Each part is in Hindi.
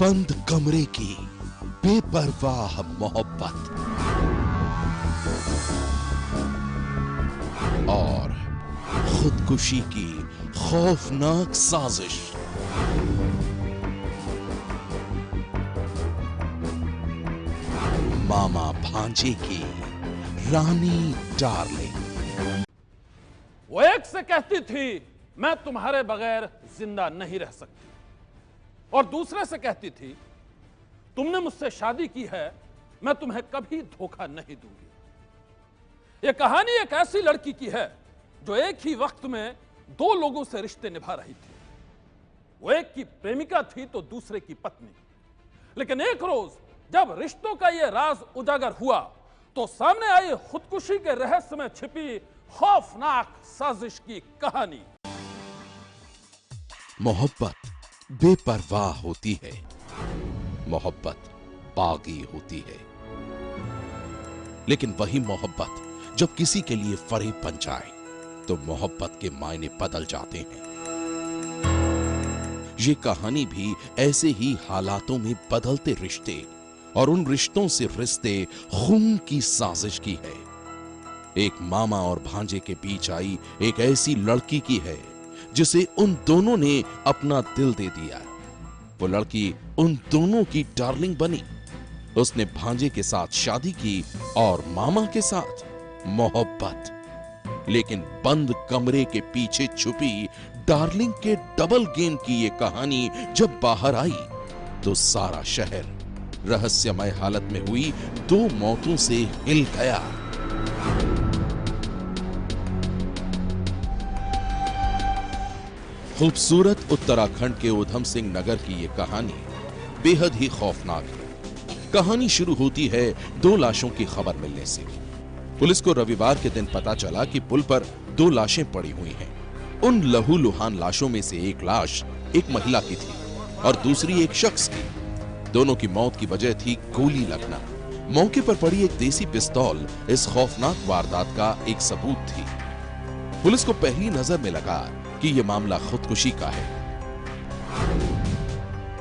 बंद कमरे की बेपरवाह मोहब्बत और खुदकुशी की खौफनाक साजिश। मामा भांजे की रानी डार्लिंग। वो एक से कहती थी मैं तुम्हारे बगैर जिंदा नहीं रह सकती, और दूसरे से कहती थी तुमने मुझसे शादी की है, मैं तुम्हें कभी धोखा नहीं दूंगी। यह कहानी एक ऐसी लड़की की है जो एक ही वक्त में दो लोगों से रिश्ते निभा रही थी। वो एक की प्रेमिका थी तो दूसरे की पत्नी। लेकिन एक रोज जब रिश्तों का यह राज उजागर हुआ तो सामने आई खुदकुशी के रहस्य में छिपी खौफनाक साजिश की कहानी। मोहब्बत बेपरवाह होती है, मोहब्बत बागी होती है, लेकिन वही मोहब्बत जब किसी के लिए फरेब बन जाए तो मोहब्बत के मायने बदल जाते हैं। ये कहानी भी ऐसे ही हालातों में बदलते रिश्ते और उन रिश्तों से रिश्ते खून की साजिश की है। एक मामा और भांजे के बीच आई एक ऐसी लड़की की है जिसे उन दोनों ने अपना दिल दे दिया। वो लड़की उन दोनों की डार्लिंग बनी। उसने भांजे के साथ शादी की और मामा के साथ मोहब्बत। लेकिन बंद कमरे के पीछे छुपी डार्लिंग के डबल गेम की ये कहानी जब बाहर आई तो सारा शहर रहस्यमय हालत में हुई दो मौतों से हिल गया। खूबसूरत उत्तराखंड के उधम सिंह नगर की यह कहानी बेहद ही खौफनाक है। कहानी शुरू होती है दो लाशों की खबर मिलने से। पुलिस को रविवार के दिन पता चला कि पुल पर दो लाशें पड़ी हुई हैं। उन लहूलुहान लाशों में से एक लाश एक महिला की थी और दूसरी एक शख्स की। दोनों की मौत की वजह थी गोली लगना। मौके पर पड़ी एक देसी पिस्तौल इस खौफनाक वारदात का एक सबूत थी। पुलिस को पहली नजर में लगा कि यह मामला खुदकुशी का है।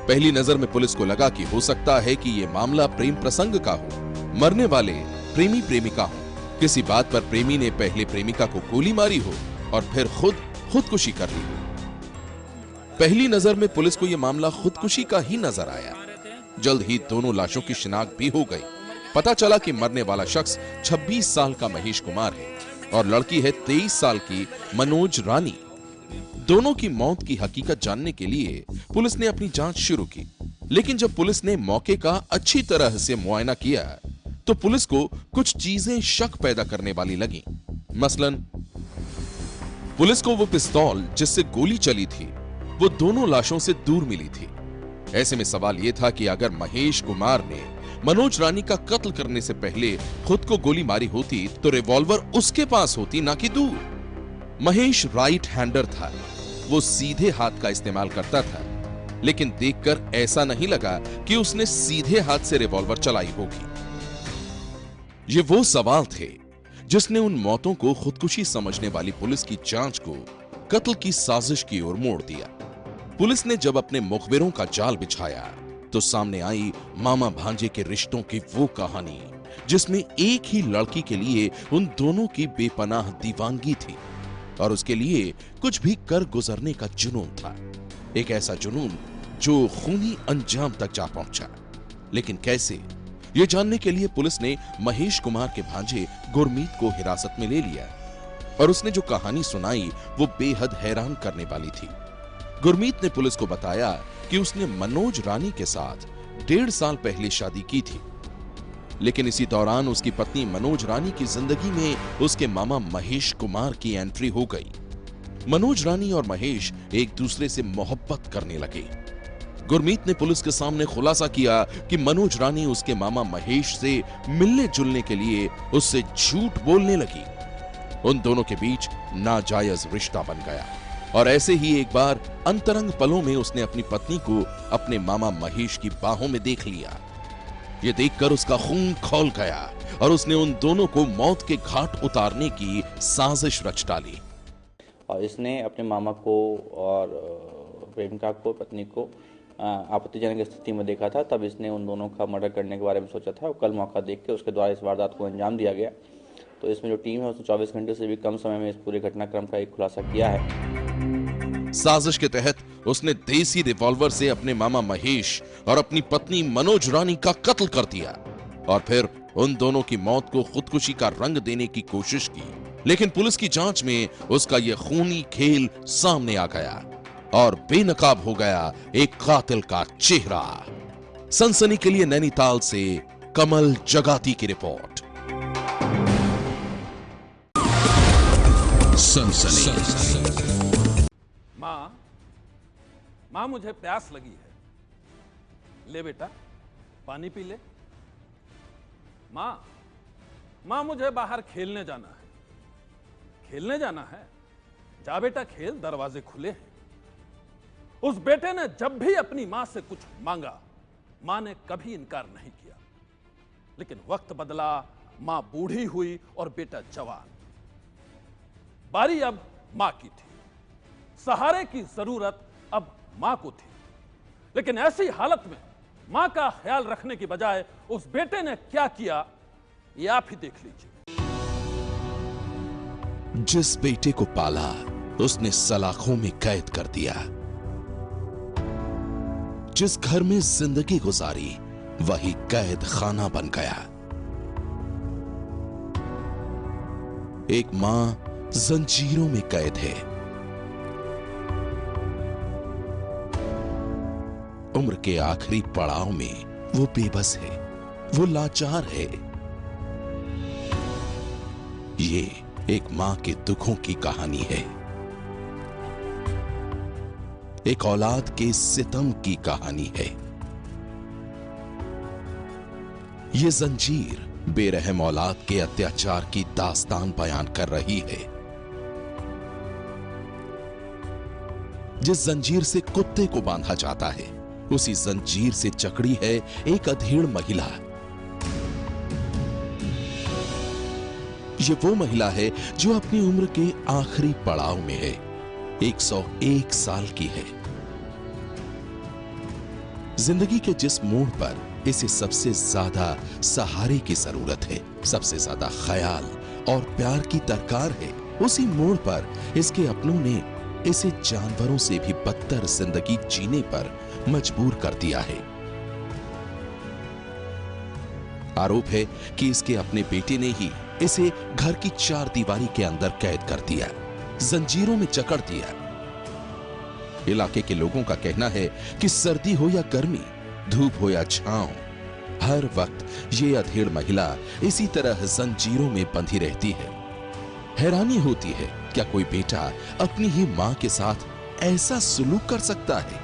पहली नजर में पुलिस को लगा कि हो सकता है कि यह मामला प्रेम प्रसंग का हो। मरने वाले प्रेमी प्रेमिका हो। किसी बात पर प्रेमी ने पहले प्रेमिका को गोली मारी हो और फिर खुदकुशी कर ली हो। पहली नजर में पुलिस को यह मामला खुदकुशी का ही नजर आया। जल्द ही दोनों लाशों की शिनाख्त भी हो गई। पता चला कि मरने वाला शख्स 26 साल का महेश कुमार है और लड़की है 23 साल की मनोज रानी। दोनों की मौत की हकीकत जानने के लिए पुलिस ने अपनी जांच शुरू की। लेकिन जब पुलिस ने मौके का अच्छी तरह से मुआयना किया तो पुलिस को कुछ चीजें शक पैदा करने वाली लगी। मसलन पुलिस को वो पिस्तौल जिससे गोली चली थी वो दोनों लाशों से दूर मिली थी। ऐसे में सवाल यह था कि अगर महेश कुमार ने मनोज रानी का कत्ल करने से पहले खुद को गोली मारी होती तो रिवॉल्वर उसके पास होती, ना कि दूर। महेश राइट हैंडर था, वो सीधे हाथ का इस्तेमाल करता था। लेकिन देखकर ऐसा नहीं लगा कि उसने सीधे हाथ से रिवॉल्वर चलाई होगी। ये वो सवाल थे जिसने उन मौतों को खुदकुशी समझने वाली पुलिस की जांच को कत्ल की साजिश की ओर मोड़ दिया। पुलिस ने जब अपने मुखबिरों का जाल बिछाया तो सामने आई मामा भांजे के रिश्तों की वो कहानी जिसमें एक ही लड़की के लिए उन दोनों की बेपनाह दीवानगी थी और उसके लिए कुछ भी कर गुजरने का जुनून था। एक ऐसा जुनून जो खूनी अंजाम तक जा पहुंचा। लेकिन कैसे, ये जानने के लिए पुलिस ने महेश कुमार के भांजे गुरमीत को हिरासत में ले लिया और उसने जो कहानी सुनाई वो बेहद हैरान करने वाली थी। गुरमीत ने पुलिस को बताया कि उसने मनोज रानी के साथ 1.5 साल पहले शादी की थी। लेकिन इसी दौरान उसकी पत्नी मनोज रानी की जिंदगी में उसके मामा महेश कुमार की एंट्री हो गई। मनोज रानी और महेश एक दूसरे से मोहब्बत करने लगे। गुरमीत ने पुलिस के सामने खुलासा किया कि मनोज रानी उसके मामा महेश से मिलने जुलने के लिए उससे झूठ बोलने लगी। उन दोनों के बीच नाजायज रिश्ता बन गया और ऐसे ही एक बार अंतरंग पलों में उसने अपनी पत्नी को अपने मामा महेश की बाहों में देख लिया। यह देखकर उसका खून खौल गया और उसने उन दोनों को मौत के घाट उतारने की साजिश रच डाली। और इसने अपने मामा को और प्रेमिका को, पत्नी को आपत्तिजनक स्थिति में देखा था, तब इसने उन दोनों का मर्डर करने के बारे में सोचा था। कल मौका देख के उसके द्वारा इस वारदात को अंजाम दिया गया। तो इसमें जो टीम है उसने 24 घंटे से भी कम समय में इस पूरे घटनाक्रम का एक खुलासा किया है। साजिश के तहत उसने देसी रिवॉल्वर से अपने मामा महेश और अपनी पत्नी मनोज रानी का कत्ल कर दिया और फिर उन दोनों की मौत को खुदकुशी का रंग देने की कोशिश की। लेकिन पुलिस की जांच में उसका यह खूनी खेल सामने आ गया और बेनकाब हो गया एक कातिल का चेहरा। सनसनी के लिए नैनीताल से कमल जगाती की रिपोर्ट। सनसनी। माँ मुझे प्यास लगी है, ले बेटा पानी पी ले। माँ मुझे बाहर खेलने जाना है। खेलने जाना है? जा बेटा खेल, दरवाजे खुले हैं। उस बेटे ने जब भी अपनी मां से कुछ मांगा, मां ने कभी इनकार नहीं किया। लेकिन वक्त बदला, मां बूढ़ी हुई और बेटा जवान। बारी अब मां की थी। सहारे की जरूरत अब मां को थी। लेकिन ऐसी हालत में मां का ख्याल रखने की बजाय उस बेटे ने क्या किया, ये आप ही देख लीजिए। जिस बेटे को पाला उसने सलाखों में कैद कर दिया। जिस घर में जिंदगी गुजारी वही कैद खाना बन गया। एक मां जंजीरों में कैद है। उम्र के आखिरी पड़ाव में वो बेबस है, वो लाचार है। ये एक मां के दुखों की कहानी है, एक औलाद के सितम की कहानी है। ये जंजीर बेरहम औलाद के अत्याचार की दास्तान बयान कर रही है। जिस जंजीर से कुत्ते को बांधा जाता है, उसी जंजीर से जकड़ी है एक अधेड़ महिला। ये वो महिला है जो अपनी उम्र के आखिरी पड़ाव में है, 101 साल की है। जिंदगी के जिस मोड़ पर इसे सबसे ज्यादा सहारे की जरूरत है, सबसे ज्यादा ख्याल और प्यार की दरकार है, उसी मोड़ पर इसके अपनों ने इसे जानवरों से भी बदतर जिंदगी जीने पर मजबूर कर दिया है। आरोप है कि इसके अपने बेटे ने ही इसे घर की चार दीवारी के अंदर कैद कर दिया, जंजीरों में जकड़ दिया। इलाके के लोगों का कहना है कि सर्दी हो या गर्मी, धूप हो या छांव, हर वक्त ये अधेड़ महिला इसी तरह जंजीरों में बंधी रहती है। हैरानी होती है, क्या कोई बेटा अपनी ही मां के साथ ऐसा सलूक कर सकता है?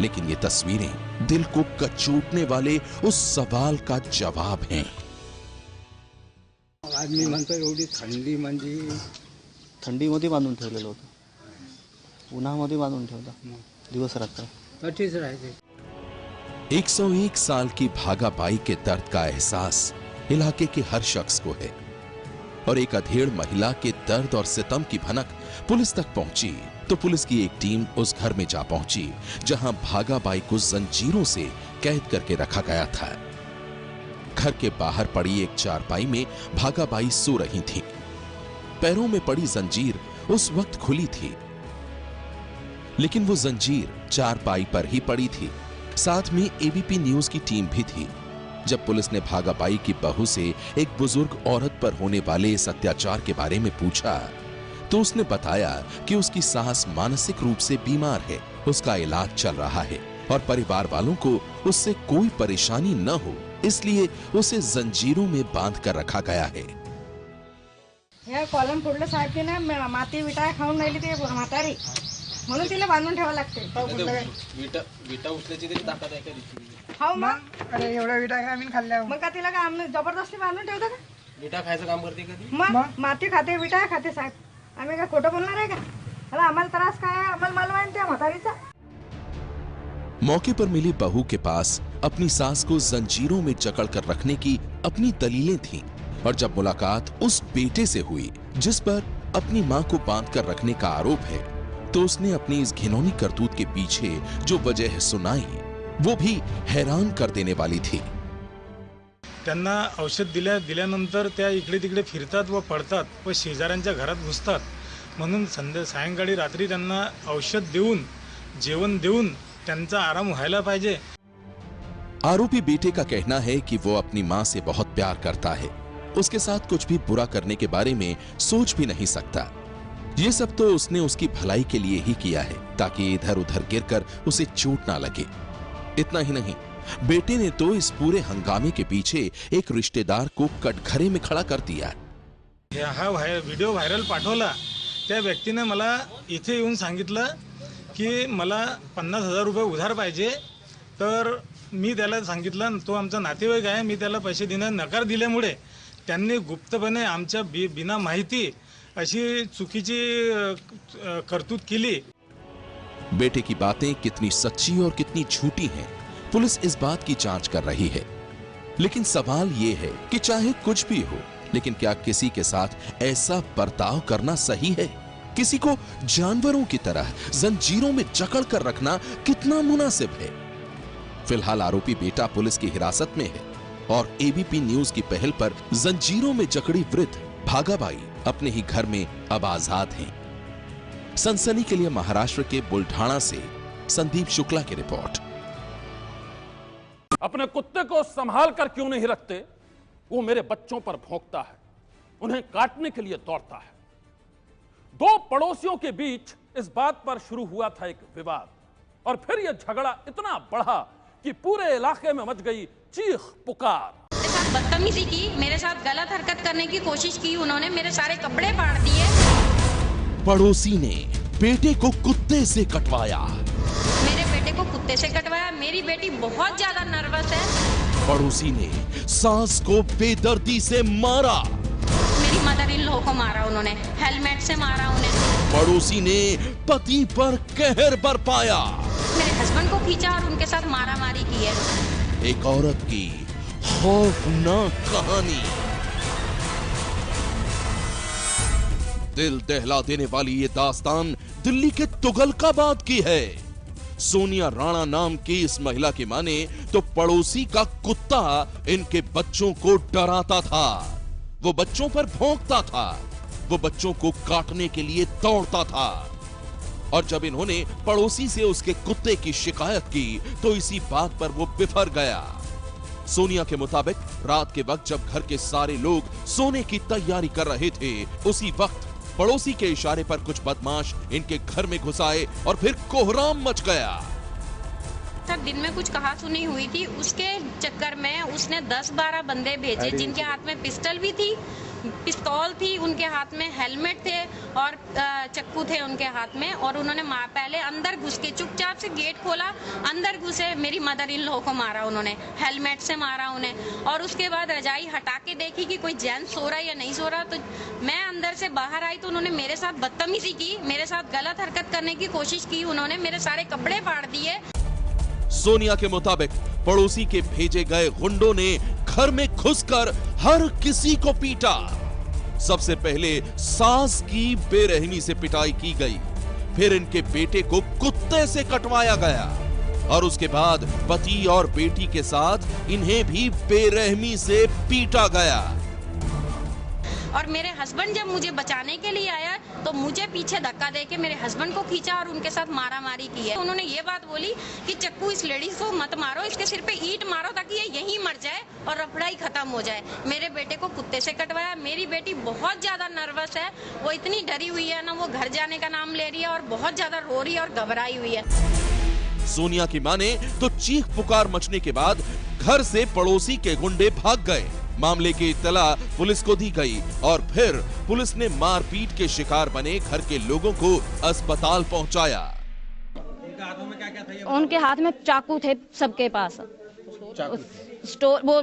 लेकिन ये तस्वीरें दिल को कचोटने वाले उस सवाल का जवाब हैं। आदमी म्हणतो एवढी थंडी म्हणजे थंडीमध्ये बांधून ठेवलेलं होतं, उन्हामध्ये बांधून ठेवता दिवस रात्र कठीच राहते। 101 साल की भागाबाई के दर्द का एहसास इलाके के हर शख्स को है और एक अधेड़ महिला के दर्द और सितम की भनक पुलिस तक पहुंची तो पुलिस की एक टीम उस घर में जा पहुंची जहां भागाबाई को जंजीरों से कैद करके रखा गया था। घर के बाहर पड़ी एक चारपाई में भागाबाई सो रही थी। पैरों में पड़ी जंजीर उस वक्त खुली थी, लेकिन वो जंजीर चारपाई पर ही पड़ी थी। साथ में एबीपी न्यूज की टीम भी थी। जब पुलिस ने भागाबाई की बहू से एक बुजुर्ग औरत पर होने वाले इस अत्याचार के बारे में पूछा तो उसने बताया कि उसकी सास मानसिक रूप से बीमार है, उसका इलाज चल रहा है और परिवार वालों को उससे कोई परेशानी न हो इसलिए उसे जंजीरों में बांध कर रखा गया है। या कॉलम फोडलं साहेब ना माती विटा खाऊन राहिली ते म्हातारी, म्हणून तिला बांधून ठेवावं लागते। विटा उचल्याची तरी ताकद आहे का? हो मग, अरे एवढ्या विटा काय आम्ही खाल्ल्या मग का तिला का आम्ही जबरदस्ती बांधून ठेवतो का? विटा खायचं काम करते कधी? मग माती खाते, विटा खाते साहेब, आम्ही काय खोटं बोलणार आहे का? अरे आम्हाला त्रास काय आहे, आम्हाला मला माहिती आहे म्हातारीचा। मौके पर मिली बहू के पास अपनी सास को जंजीरों में जकड़ कर रखने की अपनी दलीलें थीं और जब मुलाकात उस बेटे से हुई जिस पर अपनी मां को बांध कर रखने का आरोप है तो उसने अपनी इस घिनौनी करतूत के पीछे जो वजह सुनाई वो भी हैरान कर देने वाली थी। त्यांना औषध दिल्यानंतर त्या इकडे तिकडे फिरतात व पडतात व शेजाऱ्यांच्या घरात घुसतात, म्हणून सायंकाळी रात्री त्यांना औषध देऊन जेवण देऊन त्यांचा आराम व्हायला पाहिजे। आरोपी बेटे का कहना है कि वो अपनी मां से बहुत प्यार करता है, उसके साथ कुछ भी बुरा करने के बारे में सोच भी नहीं सकता। ये सब तो उसने उसकी भलाई के लिए ही किया है ताकि इधर उधर गिरकर उसे चोट ना लगे। इतना ही नहीं, बेटे ने तो इस पूरे हंगामे के पीछे एक रिश्तेदार को कटघरे में खड़ा कर दिया। हा व्हिडिओ व्हायरल पाठवला, त्या व्यक्तीने मला इथे येऊन सांगितलं की मला 50,000 रुपये उधार पाहिजे, तर मी त्याला सांगितलं, तो आमचा नातेवाईक आहे, मी त्याला पैसे देण्यास नकार दिल्यामुळे त्यांनी गुप्तपणे आमच्या बिना माहिती अशी चुकीची करतूत केली। बेटे की बातें कितनी सच्ची और कितनी झूठी हैं, पुलिस इस बात की जांच कर रही है। लेकिन सवाल यह है कि चाहे कुछ भी हो, लेकिन क्या किसी के साथ ऐसा बर्ताव करना सही है? किसी को जानवरों की तरह जंजीरों में जकड़ कर रखना कितना मुनासिब है? फिलहाल आरोपी बेटा पुलिस की हिरासत में है और एबीपी न्यूज की पहल पर जंजीरों में जकड़ी वृद्ध भागाबाई अपने ही घर में अब आजाद हैं। सनसनी के लिए महाराष्ट्र के बुल्ढाणा से संदीप शुक्ला की रिपोर्ट। अपने कुत्ते को संभाल कर क्यों नहीं रखते? वो मेरे बच्चों पर भौंकता है, उन्हें काटने के लिए दौड़ता है। दो पड़ोसियों के बीच इस बात पर शुरू हुआ था एक विवाद, और फिर यह झगड़ा इतना बढ़ा कि पूरे इलाके में मच गई चीख पुकार। मेरे साथ बदतमीजी की, मेरे साथ गलत हरकत करने की कोशिश की, उन्होंने मेरे सारे कपड़े फाड़ दिए। पड़ोसी ने बेटे को कुत्ते से कटवाया। मेरे बेटे को कुत्ते से कटवाया। मेरी बेटी बहुत ज्यादा नर्वस है। पड़ोसी ने सास को बेदर्दी से मारा। मेरी मदर इन लॉ को मारा उन्होंने, हेलमेट से मारा उन्हें। पड़ोसी ने पति पर कहर बरपाया। मेरे हस्बैंड को खींचा और उनके साथ मारामारी की है। एक औरत की खौफनाक कहानी। दिल दहला देने वाली ये दास्तान दिल्ली के तुगलकाबाद की है। सोनिया राणा नाम की इस महिला की माने तो पड़ोसी का कुत्ता इनके बच्चों को डराता था, वो बच्चों पर भौंकता था, वो बच्चों को काटने के लिए दौड़ता था। और जब इन्होंने पड़ोसी से उसके कुत्ते की शिकायत की तो इसी बात पर वो बिफर गया। सोनिया के मुताबिक रात के वक्त जब घर के सारे लोग सोने की तैयारी कर रहे थे, उसी वक्त पड़ोसी के इशारे पर कुछ बदमाश इनके घर में घुस आए और फिर कोहराम मच गया। सर दिन में कुछ कहा सुनी हुई थी, उसके चक्कर में उसने 10-12 बंदे भेजे जिनके हाथ में पिस्टल भी थी, पिस्तौल थी, उनके हाथ में हेलमेट थे और चक्कू थे उनके हाथ में। और उन्होंने पहले अंदर घुस के चुपचाप से गेट खोला, अंदर घुसे, मेरी मदर इन लॉ को मारा उन्होंने, हेलमेट से मारा उन्हें। और उसके बाद रजाई हटा के देखी कि कोई जेंट्स सो रहा है या नहीं सो रहा। तो मैं अंदर से बाहर आई तो उन्होंने मेरे साथ बदतमीजी की, मेरे साथ गलत हरकत करने की कोशिश की, उन्होंने मेरे सारे कपड़े फाड़ दिए। सोनिया के मुताबिक पड़ोसी के भेजे गए गुंडों ने घर में घुसकर हर किसी को पीटा। सबसे पहले सास की बेरहमी से पिटाई की गई, फिर इनके बेटे को कुत्ते से कटवाया गया और उसके बाद पति और बेटी के साथ इन्हें भी बेरहमी से पीटा गया। और मेरे हस्बैंड जब मुझे बचाने के लिए आया तो मुझे पीछे धक्का देके मेरे हस्बैंड को खींचा और उनके साथ मारामारी की है। उन्होंने ये बात बोली कि चक्कू इस लेडीज को मत मारो, इसके सिर पे ईंट मारो ताकि ये यहीं मर जाए और रफड़ाई खत्म हो जाए। मेरे बेटे को कुत्ते से कटवाया। मेरी बेटी बहुत ज्यादा नर्वस है, वो इतनी डरी हुई है ना, वो घर जाने का नाम ले रही है और बहुत ज्यादा रो रही है और घबराई हुई है। सोनिया की माने तो चीख पुकार मचने के बाद घर से पड़ोसी के गुंडे भाग गए। मामले की इत्तला पुलिस को दी गई और फिर पुलिस ने मारपीट के शिकार बने घर के लोगों को अस्पताल पहुंचाया। उनके हाथ में चाकू थे सबके पास, वो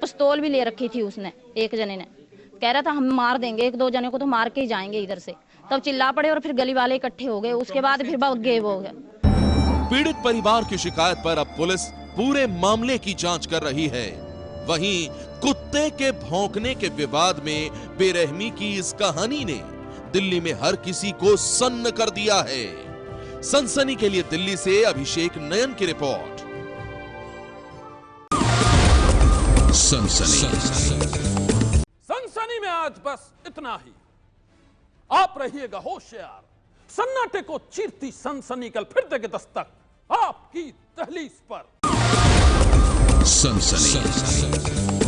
पिस्तौल भी ले रखी थी उसने। एक जने ने कह रहा था हम मार देंगे, 1-2 जने को तो मार के ही जाएंगे इधर से। तब चिल्ला पड़े और फिर गली वाले इकट्ठे हो गए। उसके बाद फिर बहुत गेब हो गए। पीड़ित परिवार की शिकायत पर अब पुलिस पूरे मामले की जांच कर रही है। वहीं कुत्ते के भौंकने के विवाद में बेरहमी की इस कहानी ने दिल्ली में हर किसी को सन्न कर दिया है। सनसनी के लिए दिल्ली से अभिषेक नयन की रिपोर्ट। सनसनी में आज बस इतना ही। आप रहिएगा होशियार। सन्नाटे को चीरती सनसनी कल फिर देगी दस्तक आपकी दहलीज पर। सनसनी।